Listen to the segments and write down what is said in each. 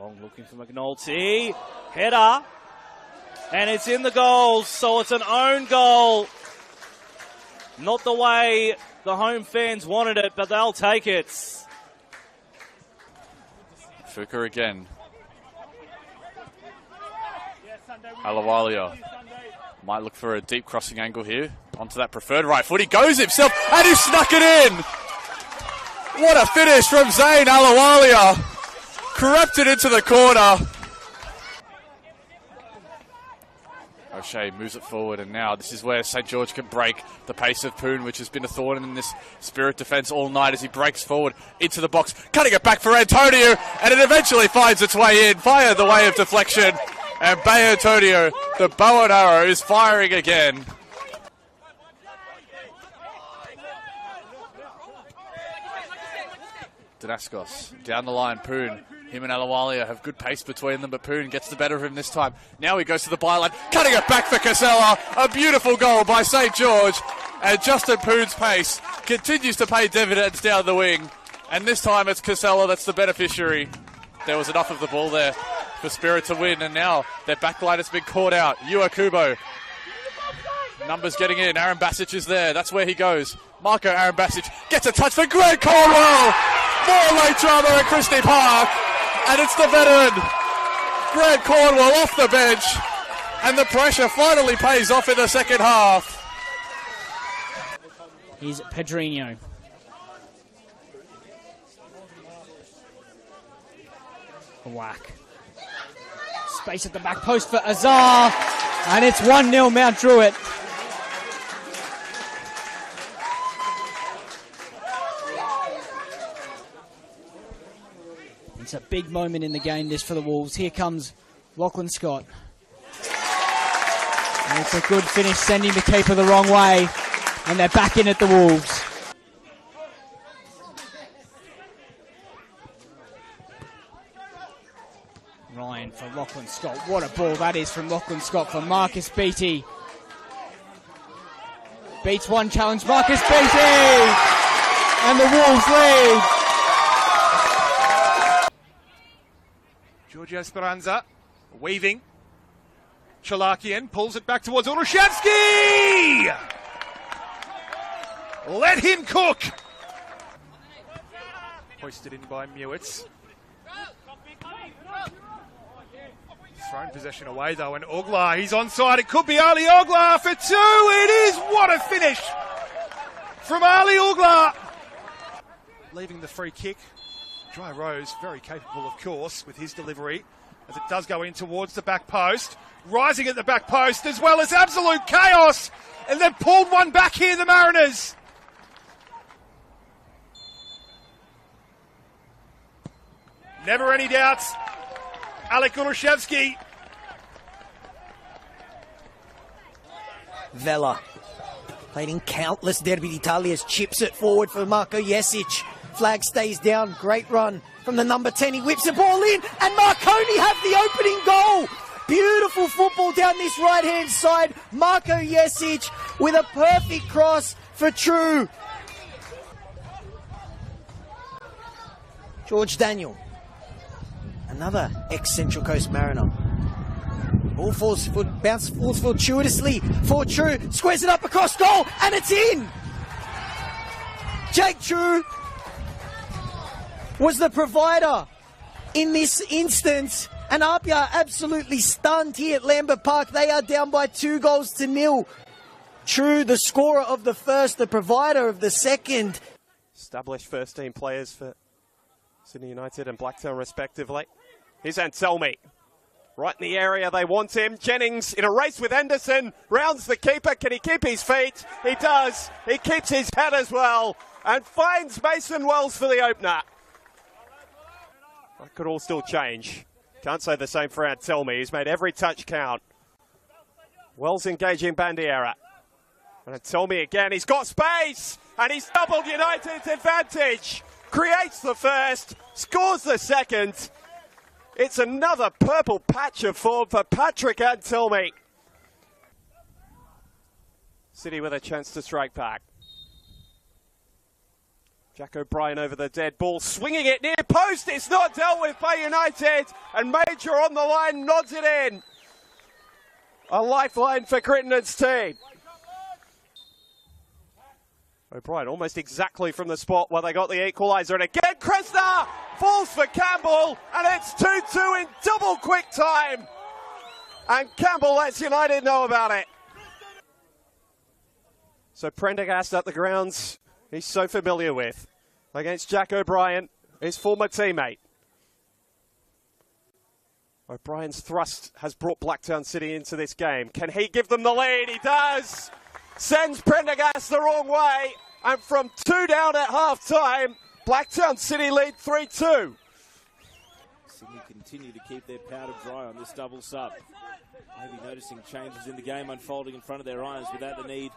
Long looking for McNulty. Header. And it's in the goals, so it's an own goal. Not the way the home fans wanted it, but they'll take it. Fuka again. Alawalia might look for a deep crossing angle here. Onto that preferred right foot. He goes himself and he snuck it in. What a finish from Zayn Alawalia. Crept it into the corner. O'Shea moves it forward, and now this is where St. George can break the pace of Poon, which has been a thorn in this Spirit defence all night as he breaks forward into the box, cutting it back for Antonio, and it eventually finds its way in via the way of deflection. And Bay Antonio, the bow and arrow, is firing again. Danaskos down the line, Poon. Him and Alawalia have good pace between them, but Poon gets the better of him this time. Now he goes to the byline, cutting it back for Casella. A beautiful goal by St. George. And Justin Poon's pace continues to pay dividends down the wing. And this time it's Casella that's the beneficiary. There was enough of the ball there for Spirit to win, and now their backline has been caught out. Yua Kubo. Numbers getting in. Aaron Basic is there. That's where he goes. Marco Aaron Basic gets a touch for Greg Cornwell. More late drama at Christie Park. And it's the veteran, Greg Cornwell, off the bench. And the pressure finally pays off in the second half. Here's Pedrinho. A whack. Space at the back post for Azar. And it's 1-0 Mount Druitt. It's a big moment in the game, this, for the Wolves. Here comes Lachlan Scott. And it's a good finish, sending the keeper the wrong way. And they're back in at the Wolves. Ryan for Lachlan Scott. What a ball that is from Lachlan Scott for Marcus Beattie. Beats one challenge, Marcus Beattie! And the Wolves lead. Giorgio Speranza, weaving. Chalakian pulls it back towards Oluszewski! Let him cook! Hoisted in by Mewitz. Thrown possession away though, and Oglar, he's onside. It could be Ali Oglar for two. It is. What a finish from Ali Oglar. Leaving the free kick. Dry Rose, very capable, of course, with his delivery, as it does go in towards the back post. Rising at the back post, as well as absolute chaos. And they've pulled one back here, the Mariners. Never any doubts. Alek Oluszewski. Vela, played in countless Derby d'Italias, chips it forward for Marko Jesic. Flag stays down, great run from the number 10. He whips the ball in, and Marconi have the opening goal. Beautiful football down this right-hand side. Marko Jesic with a perfect cross for True. George Daniel, another ex-Central Coast Mariner. Ball falls fortuitously for True. Squares it up across goal, and it's in. Jake True was the provider in this instance, and Apia absolutely stunned here at Lambert Park. They are down by 2-0. True, the scorer of the first, the provider of the second. Established first team players for Sydney United and Blacktown respectively. Here's Anselmi. Right in the area they want him. Jennings in a race with Anderson. Rounds the keeper. Can he keep his feet? He does. He keeps his head as well. And finds Mason Wells for the opener. That could all still change. Can't say the same for Anselmi. He's made every touch count. Wells engaging Bandiera. And Anselmi again. He's got space. And he's doubled United's advantage. Creates the first. Scores the second. It's another purple patch of form for Patrick Anselmi. City with a chance to strike back. Jack O'Brien over the dead ball, swinging it near post. It's not dealt with by United, and Major on the line nods it in. A lifeline for Crittenden's team. O'Brien almost exactly from the spot where they got the equaliser, and again Kressner falls for Campbell, and it's 2-2 in double quick time. And Campbell lets United know about it. So Prendergast at the grounds he's so familiar with against Jack O'Brien, his former teammate. O'Brien's thrust has brought Blacktown City into this game. Can he give them the lead? He does. Sends Prendergast the wrong way. And from 2 down at half-time, Blacktown City lead 3-2. Sydney continue to keep their powder dry on this double sub. Maybe noticing changes in the game unfolding in front of their eyes without the need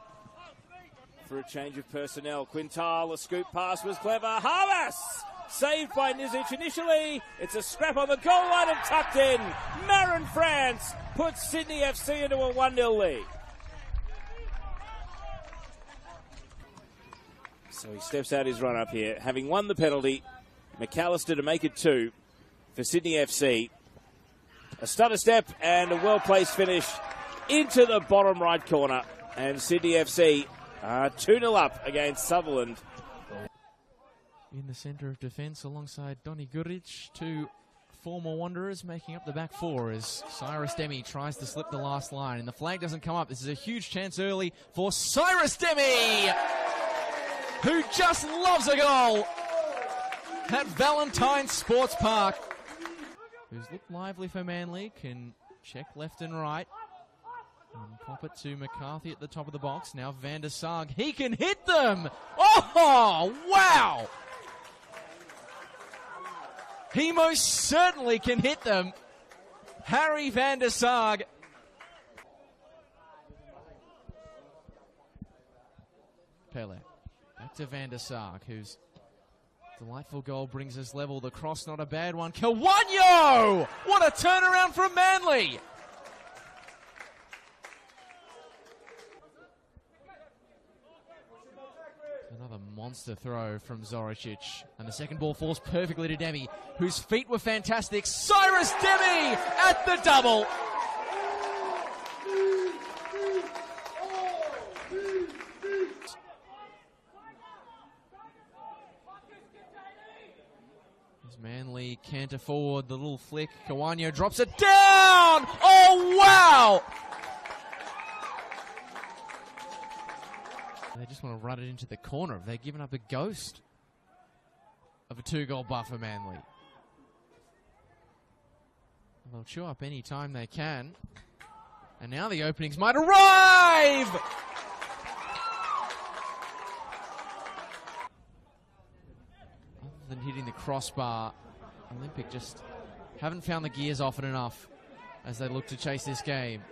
for a change of personnel. Quintal, the scoop pass was clever. Havas! Saved by Nizic initially. It's a scrap on the goal line and tucked in. Marin France puts Sydney FC into a 1-0 lead. So he steps out his run up here. Having won the penalty, McAllister to make it 2 for Sydney FC. A stutter step and a well-placed finish into the bottom right corner. And Sydney FC are 2-0 up against Sutherland. In the centre of defence alongside Donny Guric, 2 former Wanderers making up the back 4 as Cyrus Demi tries to slip the last line and the flag doesn't come up. This is a huge chance early for Cyrus Demi, who just loves a goal at Valentine Sports Park. Who's looked lively for Manly, can check left and right. And pop it to McCarthy at the top of the box. Now Van der Sarg, he can hit them! Oh, wow! He most certainly can hit them. Harry Van der Sarg. Pele. Back to Van der Sarg, whose delightful goal brings us level. The cross, not a bad one. Kawanyo! What a turnaround from Manly! Another monster throw from Zoricic. And the second ball falls perfectly to Demi, whose feet were fantastic. Cyrus Demi at the double! As Manly canter forward, the little flick. Kawanyo drops it down! Oh, wow! They just want to run it into the corner. They've given up a ghost of a 2-goal buffer, Manly. They'll chew up any time they can. And now the openings might arrive! Other than hitting the crossbar, Olympic just haven't found the gears off it enough as they look to chase this game.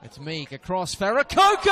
It's Meek across Farrakoko!